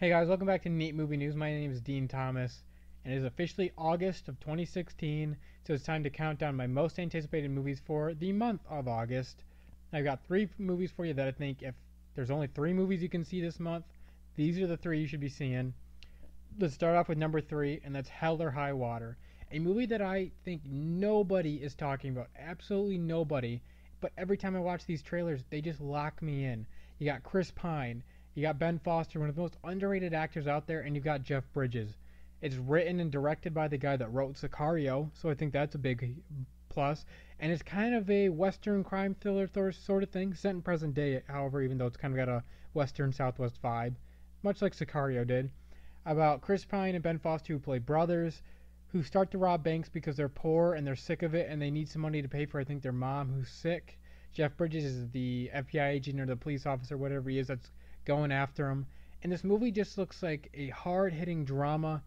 Hey guys, welcome back to Neat Movie News. My name is Dean Thomas, and it is officially August of 2016, so it's time to count down my most anticipated movies for the month of August. I've got three movies for you that I think if there's only three movies you can see this month, these are the three you should be seeing. Let's start off with number three, and that's Hell or High Water, a movie that I think nobody is talking about, absolutely nobody. But every time I watch these trailers, they just lock me in. You got Chris Pine, you got Ben Foster, one of the most underrated actors out there, and you've got Jeff Bridges. It's written and directed by the guy that wrote Sicario, so I think that's a big plus. And it's kind of a Western crime thriller sort of thing, set in present day, however, even though it's kind of got a Western Southwest vibe, much like Sicario did. About Chris Pine and Ben Foster, who play brothers, who start to rob banks because they're poor and they're sick of it and they need some money to pay for, I think, their mom who's sick. Jeff Bridges is the FBI agent or the police officer, whatever he is, that's going after him. And this movie just looks like a hard hitting drama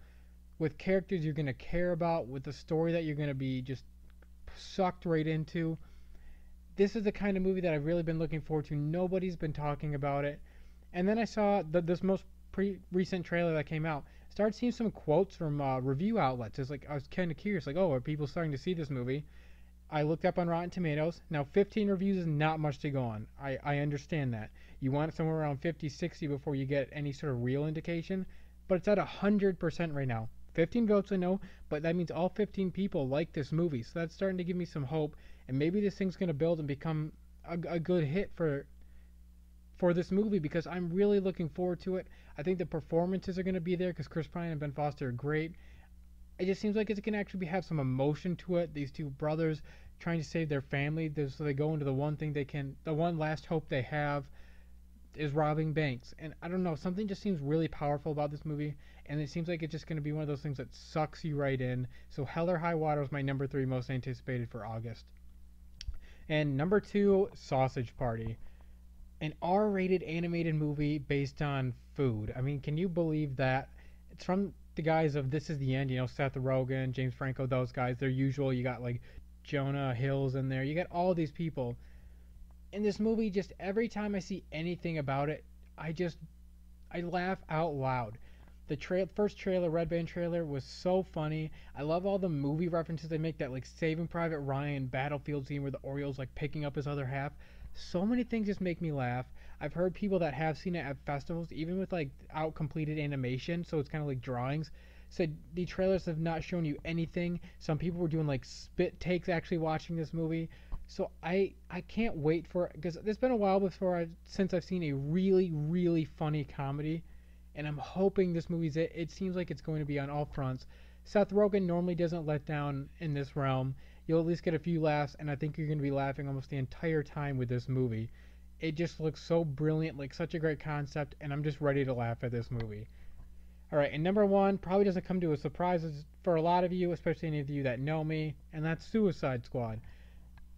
with characters you're going to care about, with a story that you're going to be just sucked right into. This is the kind of movie that I've really been looking forward to. Nobody's been talking about it. And then I saw this most recent trailer that came out. Started seeing some quotes from review outlets. It's like I was kind of curious, like, oh, are people starting to see this movie? I looked up on Rotten Tomatoes. Now, 15 reviews is not much to go on. I understand that. You want it somewhere around 50, 60 before you get any sort of real indication, but it's at 100% right now. 15 votes, I know, but that means all 15 people like this movie. So that's starting to give me some hope, and maybe this thing's going to build and become a good hit for this movie because I'm really looking forward to it. I think the performances are going to be there because Chris Pine and Ben Foster are great. It just seems like it's going to actually have some emotion to it. These two brothers trying to save their family, so they go into the one thing they can, the one last hope they have is robbing banks. And I don't know, something just seems really powerful about this movie, and it seems like it's just going to be one of those things that sucks you right in. So Hell or High Water is my number three most anticipated for August. And number two, Sausage Party, an R-rated animated movie based on food. I mean, can you believe that? It's from the guys of This Is the End, Seth Rogen, James Franco, those guys. They're usual. You got like Jonah Hills in there. You got all these people. In this movie, just every time I see anything about it, I laugh out loud. The first trailer, Red Band trailer, was so funny. I love all the movie references they make. That like Saving Private Ryan Battlefield scene where the Oriole's like picking up his other half. So many things just make me laugh. I've heard people that have seen it at festivals, even with like out completed animation, so it's kind of like drawings, said the trailers have not shown you anything. Some people were doing like spit takes actually watching this movie. So I can't wait for it because it's been a while since I've seen a really funny comedy, and I'm hoping this movie's it. It seems like it's going to be on all fronts. Seth Rogen normally doesn't let down in this realm. You'll at least get a few laughs, and I think you're going to be laughing almost the entire time with this movie. It just looks so brilliant, like such a great concept, and I'm just ready to laugh at this movie. All right, and number one probably doesn't come to a surprise for a lot of you, especially any of you that know me, and that's Suicide Squad.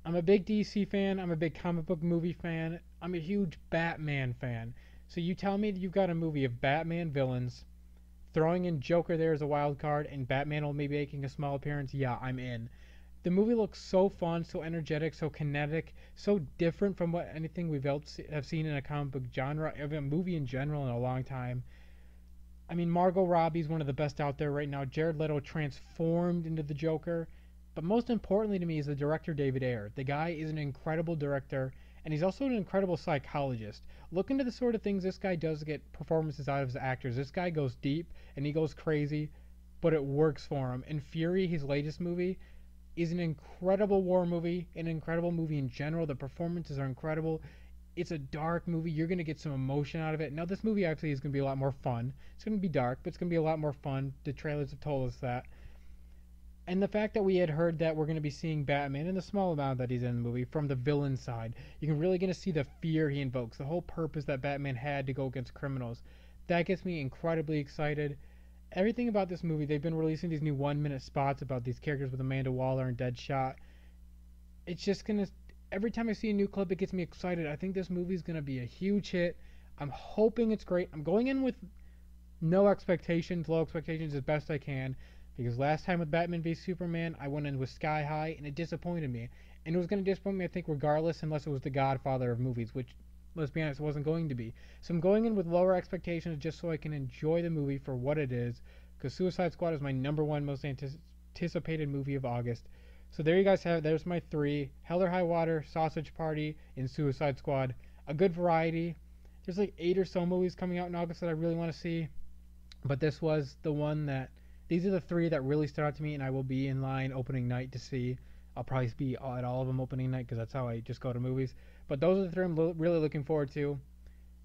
I'm a big DC fan. I'm a big comic book movie fan. I'm a huge Batman fan. So you tell me that you've got a movie of Batman villains, throwing in Joker there as a wild card, and Batman will maybe making a small appearance. Yeah, I'm in. The movie looks so fun, so energetic, so kinetic, so different from what anything have seen in a comic book genre, of a movie in general in a long time. I mean, Margot Robbie's one of the best out there right now. Jared Leto transformed into the Joker. But most importantly to me is the director David Ayer. The guy is an incredible director, and he's also an incredible psychologist. Look into the sort of things this guy does to get performances out of his actors. This guy goes deep and he goes crazy, but it works for him. And Fury, his latest movie, is an incredible war movie, an incredible movie in general. The performances are incredible. It's a dark movie. You're going to get some emotion out of it. Now, this movie actually is going to be a lot more fun. It's going to be dark, but it's going to be a lot more fun. The trailers have told us that. And the fact that we had heard that we're going to be seeing Batman in the small amount that he's in the movie from the villain side, you can really get to see the fear he invokes, the whole purpose that Batman had to go against criminals. That gets me incredibly excited. Everything about this movie, they've been releasing these new 1 minute spots about these characters with Amanda Waller and Deadshot. It's just going to, every time I see a new clip, it gets me excited. I think this movie is going to be a huge hit. I'm hoping it's great. I'm going in with no expectations, low expectations as best I can. Because last time with Batman v Superman, I went in with Sky High, and it disappointed me. And it was going to disappoint me, I think, regardless, unless it was the Godfather of movies, which, let's be honest, it wasn't going to be. So I'm going in with lower expectations just so I can enjoy the movie for what it is, because Suicide Squad is my number one most anticipated movie of August. So there you guys have it. There's my three: Hell or High Water, Sausage Party, and Suicide Squad. A good variety. There's like 8 or so movies coming out in August that I really want to see, but this was the one that. These are the three that really stood out to me, and I will be in line opening night to see. I'll probably be at all of them opening night because that's how I just go to movies. But those are the three I'm really looking forward to.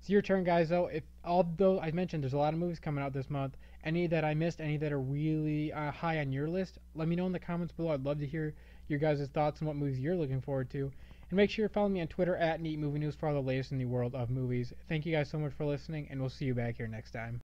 It's your turn, guys. Though, if although I mentioned there's a lot of movies coming out this month, any that I missed, any that are really high on your list, let me know in the comments below. I'd love to hear your guys' thoughts on what movies you're looking forward to. And make sure you follow me on Twitter at NeatMovieNews for all the latest in the world of movies. Thank you guys so much for listening, and we'll see you back here next time.